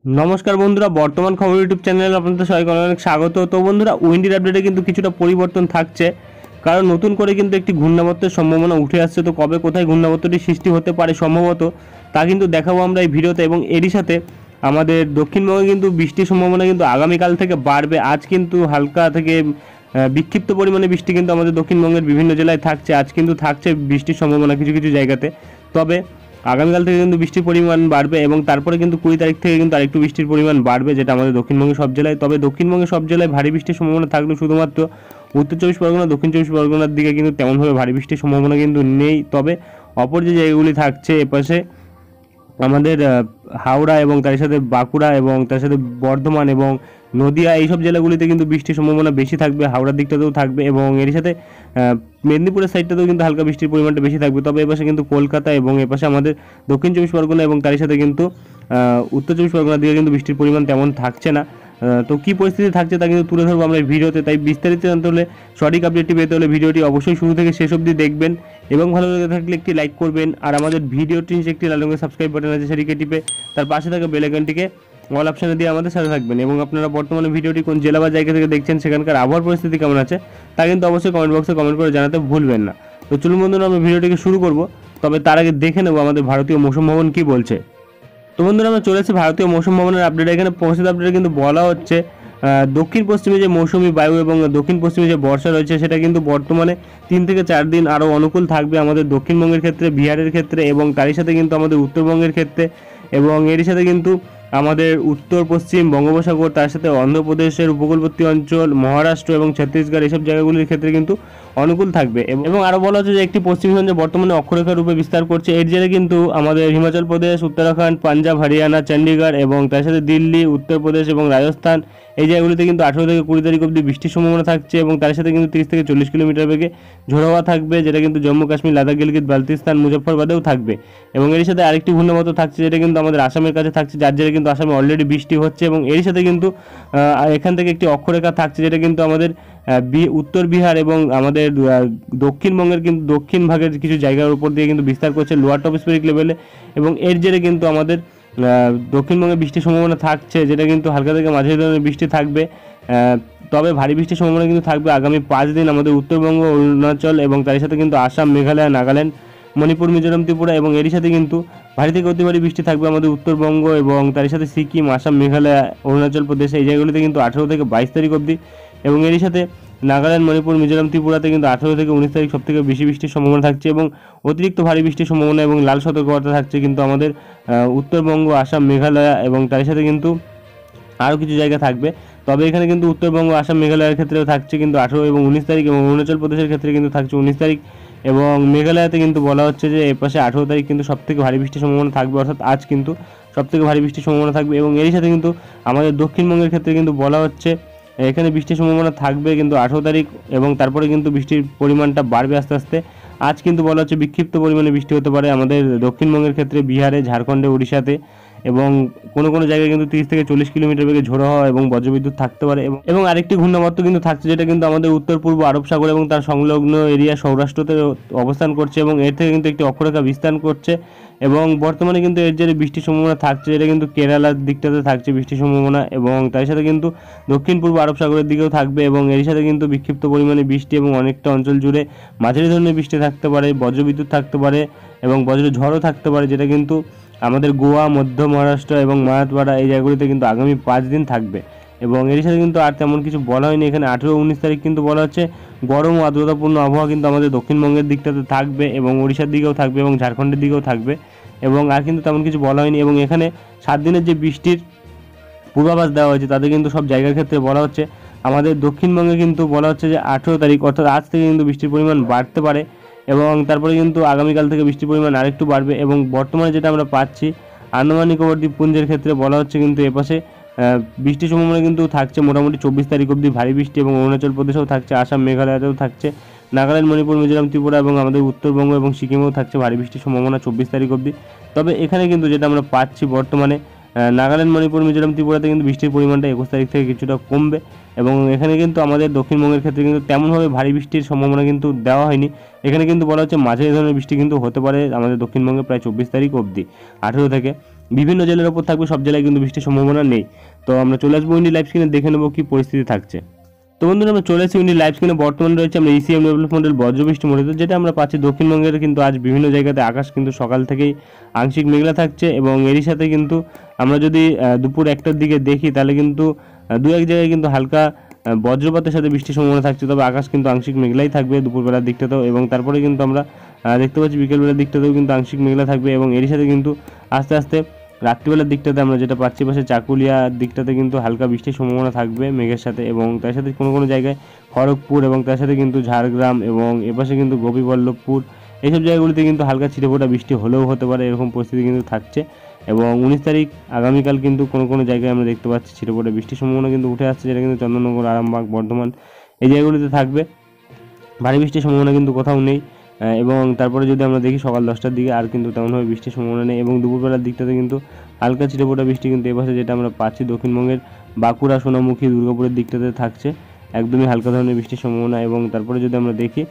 নমস্কার বন্ধুরা, বর্তমান খবর ইউটিউব চ্যানেলে আপনাদের সবাইকে অনেক স্বাগত। তো বন্ধুরা, উইন্ডির আপডেটে কিন্তু কিছুটা পরিবর্তন থাকছে, কারণ নতুন করে কিন্তু একটি ঘূর্ণাবর্তের সম্ভাবনা উঠে আসছে। তো কবে কোথায় ঘূর্ণাবর্তটি সৃষ্টি হতে পারে সম্ভবত, তা কিন্তু দেখাবো আমরা এই ভিডিওতে। এবং এরই সাথে আমাদের দক্ষিণবঙ্গে কিন্তু বৃষ্টির সম্ভাবনা কিন্তু আগামীকাল থেকে বাড়বে। আজ কিন্তু হালকা থেকে বিক্ষিপ্ত পরিমাণে বৃষ্টি কিন্তু আমাদের দক্ষিণবঙ্গের বিভিন্ন জেলায় থাকছে। আজ কিন্তু থাকছে বৃষ্টির সম্ভাবনা কিছু কিছু জায়গাতে। তবে আগামীকাল থেকে কিন্তু বৃষ্টির পরিমাণ বাড়বে এবং তারপরে কিন্তু 20 তারিখ থেকে কিন্তু আরেকটু বৃষ্টির পরিমাণ বাড়বে, যেটা আমাদের দক্ষিণবঙ্গের সব জেলায়। তবে দক্ষিণবঙ্গের সব জেলায় ভারী বৃষ্টির সম্ভাবনা থাকলেও শুধুমাত্র উত্তর চব্বিশ পরগনা, দক্ষিণ চব্বিশ পরগনার দিকে কিন্তু তেমনভাবে ভারী বৃষ্টির সম্ভাবনা কিন্তু নেই। তবে অপর যে জায়গাগুলি থাকছে এপাশে আমাদের হাওড়া এবং তার সাথে বাঁকুড়া এবং তার সাথে বর্ধমান এবং নদিয়া, এইসব জেলাগুলিতে কিন্তু বৃষ্টির সম্ভাবনা বেশি থাকবে। হাওড়ার দিকটাতেও থাকবে এবং এর সাথে মেদিনীপুরের সাইডটাতেও কিন্তু হালকা বৃষ্টির পরিমাণটা বেশি থাকবে। তবে এপাশে কিন্তু কলকাতা এবং এপাশে আমাদের দক্ষিণ চব্বিশ পরগনা এবং তার সাথে কিন্তু উত্তর চব্বিশ পরগনার দিকে কিন্তু বৃষ্টির পরিমাণ তেমন থাকছে না। তো কী পরিস্থিতি থাকছে তা কিন্তু তুলে ধরবো আমরা এই ভিডিওতে। তাই বিস্তারিত জানতে হলে, সঠিক আপডেটটি পেতে হলে ভিডিওটি অবশ্যই শুরু থেকে শেষ অবধি দেখবেন এবং ভালো লেগে থাকলে একটি লাইক করবেন। আর আমাদের ভিডিওটির নিচে একটি লাল রঙের সাবস্ক্রাইব বাটন আছে, সেটিকে টিপে তার পাশে থাকা বেল আইকনটিকে অল অপশনে দিয়ে আমাদের সাথে থাকবেন। এবং আপনারা বর্তমানে ভিডিওটি কোন জেলা বা জায়গা থেকে দেখছেন, সেখানকার আবহাওয়ার পরিস্থিতি কেমন আছে তা কিন্তু অবশ্যই কমেন্ট বক্সে কমেন্ট করে জানাতে ভুলবেন না। তো চলুন বন্ধুরা, আমরা ভিডিওটিকে শুরু করব। তবে তার আগে দেখে নেব আমাদের ভারতীয় মৌসুম ভবন কী বলছে। তো বন্ধুরা, আমরা চলে এসেছি ভারতীয় মৌসুম ভবনের আপডেট। এখানে পরিস্থিতি আপডেটে কিন্তু বলা হচ্ছে দক্ষিণ পশ্চিমে যে মৌসুমি বায়ু এবং দক্ষিণ পশ্চিমে যে বর্ষা রয়েছে, সেটা কিন্তু বর্তমানে 3 থেকে 4 দিন আরও অনুকূল থাকবে আমাদের দক্ষিণবঙ্গের ক্ষেত্রে, বিহারের ক্ষেত্রে এবং তারই সাথে কিন্তু আমাদের উত্তরবঙ্গের ক্ষেত্রে। এবং এরই সাথে কিন্তু আমাদের উত্তর পশ্চিম বঙ্গোপসাগর, তার সাথে অন্ধ্রপ্রদেশের উপকূলবর্তী অঞ্চল, মহারাষ্ট্র এবং ছত্তিশগড়, এসব জায়গাগুলির ক্ষেত্রে কিন্তু অনুকূল থাকবে। এবং আরও বলা হচ্ছে যে একটি পশ্চিমবঙ্গে বর্তমানে অক্ষরেখা রূপে বিস্তার করছে। এর জেরে কিন্তু আমাদের হিমাচল প্রদেশ, উত্তরাখণ্ড, পাঞ্জাব, হরিয়ানা, চণ্ডীগড় এবং তার সাথে দিল্লি, উত্তরপ্রদেশ এবং রাজস্থান, এই জায়গাগুলিতে কিন্তু 18 থেকে 20 তারিখ অবধি বৃষ্টির সম্ভাবনা থাকছে। এবং তার সাথে কিন্তু 30 থেকে 40 কিলোমিটার বেগে ঝোড়ো হাওয়া থাকবে, যেটা কিন্তু জম্মু কাশ্মীর, লাদাখ, গিলগিত, বালতিস্তান, মুজফ্ফরবাদেও থাকবে। এবং এর সাথে আরেকটি ঘূর্ণাবর্ত থাকছে, যেটা কিন্তু আমাদের আসামের কাছে থাকছে, যার জেরে কিন্তু আসামে অলরেডি বৃষ্টি হচ্ছে। এবং এর সাথে কিন্তু এখান থেকে একটি অক্ষরেখা থাকছে, যেটা কিন্তু আমাদের উত্তর বিহার এবং আমাদের দক্ষিণবঙ্গের কিন্তু দক্ষিণ ভাগের কিছু জায়গার উপর দিয়ে কিন্তু বিস্তার করছে লোয়ার টপোস্ফেরিক লেভেলে। এবং এর জেরে কিন্তু আমাদের দক্ষিণবঙ্গে বৃষ্টির সম্ভাবনা থাকছে, যেটা কিন্তু হালকা থেকে মাঝারি ধরনের বৃষ্টি থাকবে। তবে ভারী বৃষ্টির সম্ভাবনা কিন্তু থাকবে আগামী 5 দিন আমাদের উত্তরবঙ্গ, অরুণাচল এবং তার সাথে কিন্তু আসাম, মেঘালয়, নাগাল্যান্ড, মণিপুর, মিজোরাম, ত্রিপুরা এবং এরই সাথে কিন্তু ভারী থেকে অতি ভারী বৃষ্টি থাকবে আমাদের উত্তরবঙ্গ এবং তার সাথে সিকিম, আসাম, মেঘালয়, অরুণাচল প্রদেশ, এই জায়গাগুলিতে কিন্তু 18 থেকে 22 তারিখ অবধি। এবং এরই সাথে নাগাল্যান্ড, মণিপুর, মিজোরাম, ত্রিপুরাতে কিন্তু 18 থেকে 19 তারিখ সবথেকে বেশি বৃষ্টির সম্ভাবনা থাকছে এবং অতিরিক্ত ভারী বৃষ্টির সম্ভাবনা এবং লাল সতর্কবার্তা থাকছে কিন্তু আমাদের উত্তরবঙ্গ, আসাম, মেঘালয় এবং তার সাথে কিন্তু আরও কিছু জায়গা থাকবে। তবে এখানে কিন্তু উত্তরবঙ্গ, আসাম, মেঘালয়ের ক্ষেত্রেও থাকছে কিন্তু 18 এবং 19 তারিখ এবং অরুণাচল প্রদেশের ক্ষেত্রে কিন্তু থাকছে 19 তারিখ এবং মেঘালয়তে কিন্তু বলা হচ্ছে যে এপাশে 18 তারিখ কিন্তু সবথেকে ভারী বৃষ্টির সম্ভাবনা থাকবে, অর্থাৎ আজ কিন্তু সবথেকে ভারী বৃষ্টির সম্ভাবনা থাকবে। এবং এরই সাথে কিন্তু আমাদের দক্ষিণবঙ্গের ক্ষেত্রে কিন্তু বলা হচ্ছে এখানে বৃষ্টির সম্ভাবনা থাকবে কিন্তু 18 তারিখ এবং তারপরে কিন্তু বৃষ্টির পরিমাণটা বাড়বে আস্তে আস্তে। আজ কিন্তু বলা হচ্ছে বিক্ষিপ্ত পরিমাণে বৃষ্টি হতে পারে আমাদের দক্ষিণবঙ্গের ক্ষেত্রে, বিহারে, ঝাড়খণ্ডে, উড়িষ্যাতে এবং কোনো কোনো জায়গায় কিন্তু 30 থেকে 40 কিলোমিটার বেগে ঝোড়ো হওয়া এবং বজ্রবিদ্যুৎ থাকতে পারে। এবং আরেকটি ঘূর্ণাবর্ত কিন্তু থাকছে, যেটা কিন্তু আমাদের উত্তর পূর্ব আরব সাগর এবং তার সংলগ্ন এরিয়া সৌরাষ্ট্রতে অবস্থান করছে এবং এর থেকে কিন্তু একটি অক্ষরেখা বিস্তার করছে। এবং বর্তমানে কিন্তু এর জেরে বৃষ্টির সম্ভাবনা থাকছে, যেটা কিন্তু কেরালার দিকটাতে থাকছে বৃষ্টির সম্ভাবনা এবং তার সাথে কিন্তু দক্ষিণ পূর্ব আরব সাগরের দিকেও থাকবে। এবং এর সাথে কিন্তু বিক্ষিপ্ত পরিমাণে বৃষ্টি এবং অনেকটা অঞ্চল জুড়ে মাঝারি ধরনের বৃষ্টি থাকতে পারে, বজ্রবিদ্যুৎ থাকতে পারে এবং বজ্র ঝড়ও থাকতে পারে, যেটা কিন্তু আমাদের গোয়া, মধ্য মহারাষ্ট্র এবং মারাঠওয়াড়া, এই জায়গাগুলিতে কিন্তু আগামী 5 দিন থাকবে। এবং এর সাথে কিন্তু আর তেমন কিছু বলা হয়নি। এখানে 18-19 তারিখ কিন্তু বলা হচ্ছে গরম ও আর্দ্রতাপূর্ণ আবহাওয়া কিন্তু আমাদের দক্ষিণবঙ্গের দিকটাতে থাকবে এবং উড়িষ্যার দিকেও থাকবে এবং ঝাড়খণ্ডের দিকেও থাকবে। এবং আর কিন্তু তেমন কিছু বলা হয়নি। এবং এখানে 7 দিনের যে বৃষ্টির পূর্বাভাস দেওয়া হয়েছে, তাতে কিন্তু সব জায়গার ক্ষেত্রে বলা হচ্ছে আমাদের দক্ষিণবঙ্গে কিন্তু বলা হচ্ছে যে 18 তারিখ অর্থাৎ আজ থেকে কিন্তু বৃষ্টির পরিমাণ বাড়তে পারে এবং তারপরে কিন্তু আগামীকাল থেকে বৃষ্টির পরিমাণ আরেকটু বাড়বে। এবং বর্তমানে যেটা আমরা পাচ্ছি আন্দামান নিকোবর দ্বীপপুঞ্জের ক্ষেত্রে বলা হচ্ছে কিন্তু এপাশে বৃষ্টির সম্ভাবনা কিন্তু থাকছে মোটামুটি 24 তারিখ অবধি ভারী বৃষ্টি এবং অরুণাচল প্রদেশেও থাকছে, আসাম, মেঘালয়তেও থাকছে, নাগাল্যান্ড, মণিপুর, মিজোরাম, ত্রিপুরা এবং আমাদের উত্তরবঙ্গ এবং সিকিমেও থাকছে ভারী বৃষ্টির সম্ভাবনা 24 তারিখ অবধি। তবে এখানে কিন্তু যেটা আমরা পাচ্ছি বর্তমানে নাগাল্যান্ড, মণিপুর, মিজোরাম, ত্রিপুরাতে কিন্তু বৃষ্টির পরিমাণটা 21 তারিখ থেকে কিছুটা কমবে। এবং এখানে কিন্তু আমাদের দক্ষিণবঙ্গের ক্ষেত্রে কিন্তু তেমনভাবে ভারী বৃষ্টির সম্ভাবনা কিন্তু দেওয়া হয়নি। এখানে কিন্তু বলা হচ্ছে মাঝারি ধরনের বৃষ্টি কিন্তু হতে পারে আমাদের দক্ষিণবঙ্গে প্রায় 24 তারিখ অবধি 18 থেকে। বিভিন্ন জেলার ওপর থাকবে, সব জেলায় কিন্তু বৃষ্টির সম্ভাবনা নেই। তো আমরা চলে আসবো উইন্ডি লাইভ স্ক্রিনে, দেখে নেবো কী পরিস্থিতি থাকছে। তো বন্ধুরা আমরা চলে এসেছি উইন্ডি লাইভ স্ক্রিনে। বর্তমানে রয়েছে আমরা ইসিএম ডেভেলপমেন্টের বজ্রবৃষ্টি মোড়ে, যেটা আমরা পাচ্ছি দক্ষিণবঙ্গের কিন্তু আজ বিভিন্ন জায়গাতে আকাশ কিন্তু সকাল থেকেই আংশিক মেঘলা থাকছে, এবং এরই সাথে কিন্তু আমরা যদি দুপুর 1টার দিকে দেখি তাহলে কিন্তু দু এক জায়গায় কিন্তু হালকা বজ্রপাতের সাথে বৃষ্টির সম্ভাবনা থাকছে। তবে আকাশ কিন্তু আংশিক মেঘলাই থাকবে দুপুরবেলার দিকটাতেও, এবং তারপরে কিন্তু আমরা দেখতে পাচ্ছি বিকেলবেলার দিকটাতেও কিন্তু আংশিক মেঘলা থাকবে, এবং এরই সাথে কিন্তু আস্তে আস্তে রাত্রিবেলার দিকটাতে আমরা যেটা পাচ্ছি পাশে চাকুলিয়ার দিকটাতে কিন্তু হালকা বৃষ্টির সম্ভাবনা থাকবে মেঘের সাথে, এবং তার সাথে কোনো কোনো জায়গায় খড়গপুর এবং তার সাথে কিন্তু ঝাড়গ্রাম এবং এপাশে কিন্তু গোপীবল্লভপুর এইসব জায়গাগুলিতে কিন্তু হালকা ছিটেফোঁটা বৃষ্টি হলেও হতে পারে, এরকম পরিস্থিতি কিন্তু থাকছে। এবং 19 তারিখ আগামীকাল কিন্তু কোনো কোনো জায়গায় আমরা দেখতে পাচ্ছি ছিটেফোঁটা বৃষ্টির সম্ভাবনা কিন্তু উঠে আসছে, যেটা কিন্তু চন্দননগর, আরামবাগ, বর্ধমান এই জায়গাগুলিতে থাকবে। ভারী বৃষ্টির সম্ভাবনা কিন্তু কোথাও নেই। এবং তারপরে যদি আমরা দেখি সকাল 10টার দিকে আর কিন্তু তেমনভাবে বৃষ্টির সম্ভাবনা নেই, এবং দুপুরবেলার দিকটাতে কিন্তু হালকা ছিটেফোঁটা বৃষ্টি কিন্তু এপাশে যেটা আমরা পাচ্ছি দক্ষিণবঙ্গের বাঁকুড়া, সোনামুখী, দুর্গাপুরের দিকটাতে থাকছে একদমই হালকা ধরনের বৃষ্টির সম্ভাবনা। এবং তারপরে যদি আমরা দেখি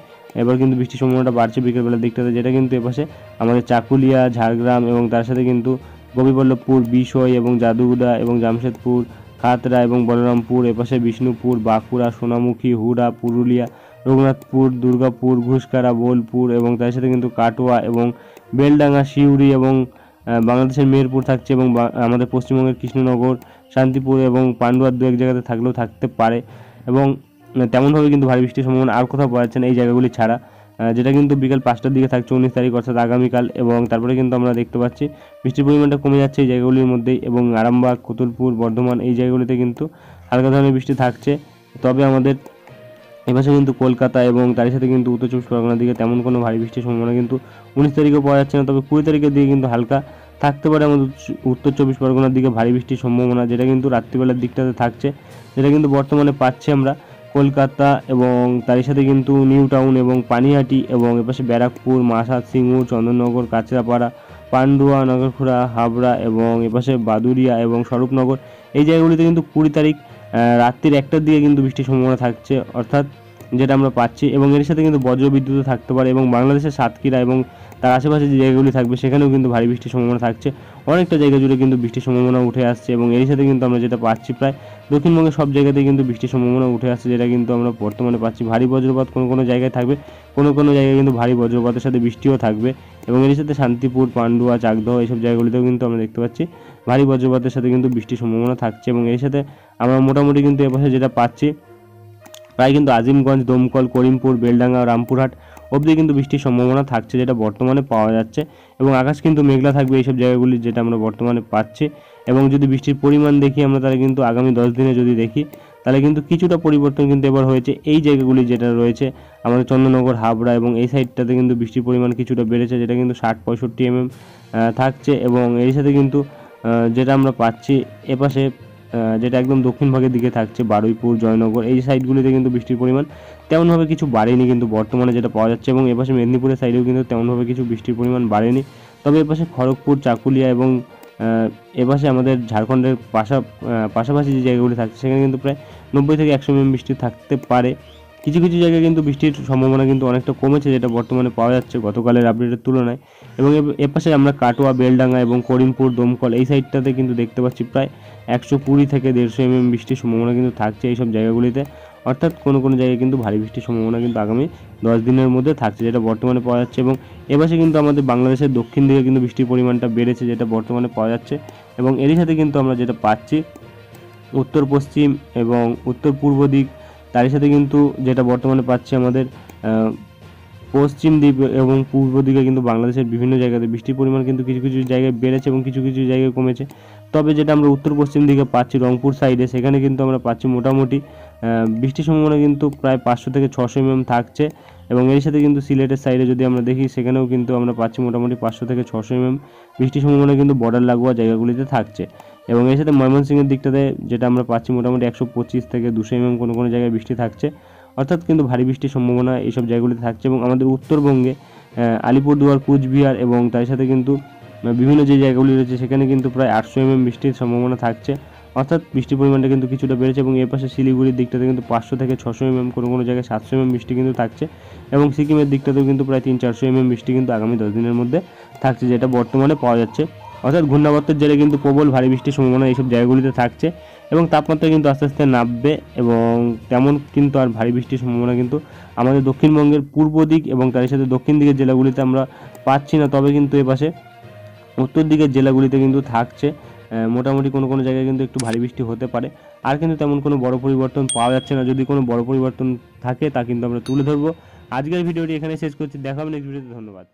এবার কিন্তু বৃষ্টির সম্ভাবনাটা বাড়ছে বিকেলবেলার দিকটাতে, যেটা কিন্তু এপাশে আমাদের চাকুলিয়া, ঝাড়গ্রাম এবং তার সাথে কিন্তু গোপীবল্লভপুর, বিষয় এবং জাদুগুড়া এবং জামশেদপুর, খাতড়া এবং বলরামপুর, এপাশে বিষ্ণুপুর, বাঁকুড়া, সোনামুখী, হুড়া, পুরুলিয়া, রঘুনাথপুর, দুর্গাপুর, ঘুষকারা, বোলপুর এবং তার সাথে কিন্তু কাটোয়া এবং বেলডাঙ্গা, সিউড়ি এবং বাংলাদেশের মেহেরপুর থাকছে, এবং আমাদের পশ্চিমবঙ্গের কৃষ্ণনগর, শান্তিপুর এবং পান্ডুয়ার দু এক জায়গাতে থাকলেও থাকতে পারে। এবং তেমনভাবে কিন্তু ভারী বৃষ্টির সম্ভাবনা আর কোথাও পাওয়া যাচ্ছে না এই জায়গাগুলি ছাড়া, যেটা কিন্তু বিকাল 5টার দিকে থাকছে 19 তারিখ অর্থাৎ আগামীকাল। এবং তারপরে কিন্তু আমরা দেখতে পাচ্ছি বৃষ্টির পরিমাণটা কমে যাচ্ছে এই জায়গাগুলির মধ্যেই, এবং আরামবাগ, কোতুলপুর, বর্ধমান এই জায়গাগুলিতে কিন্তু হালকা ধরনের বৃষ্টি থাকছে। তবে আমাদের এপাশে কিন্তু কলকাতা এবং তার সাথে কিন্তু উত্তর 24 পরগনার দিকে তেমন কোনো ভারী বৃষ্টির সম্ভাবনা কিন্তু 19 তারিখেও পাওয়া যাচ্ছে না। তবে 20 তারিখের দিকে কিন্তু হালকা থাকতে পারে আমাদের উত্তর 24 পরগনার দিকে ভারী বৃষ্টির সম্ভাবনা, যেটা কিন্তু রাত্রিবেলার দিকটাতে থাকছে, যেটা কিন্তু বর্তমানে পাচ্ছি আমরা কলকাতা এবং তার সাথে কিন্তু নিউ টাউন এবং পানিহাটি এবং এপাশে ব্যারাকপুর, মাসাদ, সিঙ্গুর, চন্দননগর, কাঁচরাপাড়া, পান্ডুয়া, নগরখোড়া, হাবড়া এবং এপাশে বাদুরিয়া এবং স্বরূপনগর এই জায়গাগুলিতে কিন্তু 20 তারিখ রাত্রির 1টার দিকে কিন্তু বৃষ্টির সম্ভাবনা থাকছে, অর্থাৎ যেটা আমরা পাচ্ছি। এবং এর সাথে কিন্তু বজ্রবিদ্যুৎও থাকতে পারে, এবং বাংলাদেশের সাতক্ষীরা এবং তার আশেপাশে যে জায়গাগুলি থাকবে সেখানেও কিন্তু ভারী বৃষ্টির সম্ভাবনা থাকছে। অনেকটা জায়গা জুড়ে কিন্তু বৃষ্টির সম্ভাবনা উঠে আসছে, এবং এর সাথে কিন্তু আমরা যেটা পাচ্ছি প্রায় দক্ষিণবঙ্গের সব জায়গাতেই কিন্তু বৃষ্টির সম্ভাবনা উঠে আসছে, যেটা কিন্তু আমরা বর্তমানে পাচ্ছি। ভারী বজ্রপাত কোনো কোনো জায়গায় থাকবে, কোনো কোনো জায়গায় কিন্তু ভারী বজ্রপাতের সাথে বৃষ্টিও থাকবে, এবং এর সাথে শান্তিপুর, পান্ডুয়া, চাকদহ এইসব জায়গাগুলিতেও কিন্তু আমরা দেখতে পাচ্ছি ভারী বজ্রপাতের সাথে কিন্তু বৃষ্টির সম্ভাবনা থাকছে। এবং এর সাথে আমরা মোটামুটি কিন্তু এপাশে যেটা পাচ্ছি প্রায় কিন্তু আজিমগঞ্জ, দমকল, করিমপুর, বেলডাঙ্গা, রামপুরহাট অবধি কিন্তু বৃষ্টির সম্ভাবনা থাকছে, যেটা বর্তমানে পাওয়া যাচ্ছে। এবং আকাশ কিন্তু মেঘলা থাকবে এইসব জায়গাগুলি, যেটা আমরা বর্তমানে পাচ্ছি। এবং যদি বৃষ্টির পরিমাণ দেখি আমরা তাহলে কিন্তু আগামী 10 দিনে যদি দেখি তাহলে কিন্তু কিছুটা পরিবর্তন কিন্তু এবার হয়েছে। এই জায়গাগুলি যেটা রয়েছে আমাদের চন্দননগর, হাবড়া এবং এই সাইডটাতে কিন্তু বৃষ্টির পরিমাণ কিছুটা বেড়েছে, যেটা কিন্তু 60-65 mm থাকছে। এবং এর সাথে কিন্তু যেটা আমরা পাচ্ছি এপাশে যেটা একদম দক্ষিণ ভাগের দিকে থাকছে বারুইপুর, জয়নগর এই সাইডগুলিতে কিন্তু বৃষ্টির পরিমাণ তেমনভাবে কিছু বাড়েনি কিন্তু বর্তমানে যেটা পাওয়া যাচ্ছে। এবং এপাশে মেদিনীপুরের সাইডেও কিন্তু তেমনভাবে কিছু বৃষ্টির পরিমাণ বাড়েনি। তবে এপাশে খড়গপুর, চাকুলিয়া এবং এপাশে আমাদের ঝাড়খণ্ডের পাশাপাশি যে জায়গাগুলি থাকছে সেখানে কিন্তু প্রায় 90 থেকে 100 mm বৃষ্টি থাকতে পারে। কিছু কিছু জায়গায় কিন্তু বৃষ্টির সম্ভাবনা কিন্তু অনেকটা কমেছে, যেটা বর্তমানে পাওয়া যাচ্ছে গতকালের আপডেটের তুলনায়। এবং এপাশে আমরা কাটোয়া, বেলডাঙ্গা এবং করিমপুর, দমকল এই সাইডটাতে কিন্তু দেখতে পাচ্ছি প্রায় 120 থেকে 150 mm বৃষ্টির সম্ভাবনা কিন্তু থাকছে এইসব জায়গাগুলিতে, অর্থাৎ কোনো কোনো জায়গায় কিন্তু ভারী বৃষ্টির সম্ভাবনা কিন্তু আগামী 10 দিনের মধ্যে থাকছে, যেটা বর্তমানে পাওয়া যাচ্ছে। এবং এপাশে কিন্তু আমাদের বাংলাদেশের দক্ষিণ দিকে কিন্তু বৃষ্টির পরিমাণটা বেড়েছে, যেটা বর্তমানে পাওয়া যাচ্ছে। এবং এরই সাথে কিন্তু আমরা যেটা পাচ্ছি উত্তর পশ্চিম এবং উত্তর পূর্ব দিক, তারই সাথে কিন্তু যেটা বর্তমানে পাচ্ছি আমাদের পশ্চিম দিক এবং পূর্ব দিকে কিন্তু বাংলাদেশের বিভিন্ন জায়গাতে বৃষ্টির পরিমাণ কিন্তু কিছু কিছু জায়গায় বেড়েছে এবং কিছু কিছু জায়গায় কমেছে। তবে যেটা আমরা উত্তর পশ্চিম দিকে পাচ্ছি রংপুর সাইডে, সেখানে কিন্তু আমরা পাচ্ছি মোটামুটি বৃষ্টির সম্ভাবনা কিন্তু প্রায় 500 থেকে 600 mm থাকছে। এবং এর সাথে কিন্তু সিলেটের সাইডে যদি আমরা দেখি সেখানেও কিন্তু আমরা পাচ্ছি মোটামুটি 500 থেকে 600 mm বৃষ্টির সম্ভাবনা কিন্তু বর্ডার লাগোয়া জায়গাগুলিতে থাকছে। এবং এর সাথে ময়মনসিংহের দিকটাতে যেটা আমরা পাচ্ছি মোটামুটি 125 থেকে 200 mm কোনো কোনো জায়গায় বৃষ্টি থাকছে, অর্থাৎ কিন্তু ভারী বৃষ্টির সম্ভাবনা এইসব জায়গাগুলিতে থাকছে। এবং আমাদের উত্তরবঙ্গে আলিপুরদুয়ার, কুচবিহার এবং তার সাথে কিন্তু বিভিন্ন যে জায়গাগুলি রয়েছে সেখানে কিন্তু প্রায় 800 mm বৃষ্টির সম্ভাবনা থাকছে, অর্থাৎ বৃষ্টির পরিমাণটা কিন্তু কিছুটা বেড়েছে। এবং এর পাশে শিলিগুড়ির দিকটাতে কিন্তু 500 থেকে 600 mm কোনো কোনো জায়গায় 700 mm বৃষ্টি কিন্তু থাকছে। এবং সিকিমের দিকটাতেও কিন্তু প্রায় 300-400 mm বৃষ্টি কিন্তু আগামী 10 দিনের মধ্যে থাকছে, যেটা বর্তমানে পাওয়া যাচ্ছে। অর্থাৎ ঘূর্ণাবর্তের জেরে কিন্তু প্রবল ভারী বৃষ্টির সম্ভাবনা এইসব জায়গাগুলিতে থাকছে এবং তাপমাত্রা কিন্তু আস্তে আস্তে নামবে এবং তেমন কিন্তু আর ভারী বৃষ্টির সম্ভাবনা কিন্তু আমাদের দক্ষিণবঙ্গের পূর্ব দিক এবং তার সাথে দক্ষিণ দিকের জেলাগুলিতে আমরা পাচ্ছি না। তবে কিন্তু এপাশে উত্তর দিকের জেলাগুলিতে কিন্তু থাকছে। মোটামুটি কোনো কোনো জায়গায় কিন্তু একটু ভারী বৃষ্টি হতে পারে। আর কিন্তু তেমন কোনো বড় পরিবর্তন পাওয়া যাচ্ছে না। যদি কোনো বড় পরিবর্তন থাকে তা কিন্তু আমরা তুলে ধরবো। আজকের ভিডিওটি এখানে শেষ করছি, দেখা হবে নেক্সট ভিডিওতে। ধন্যবাদ।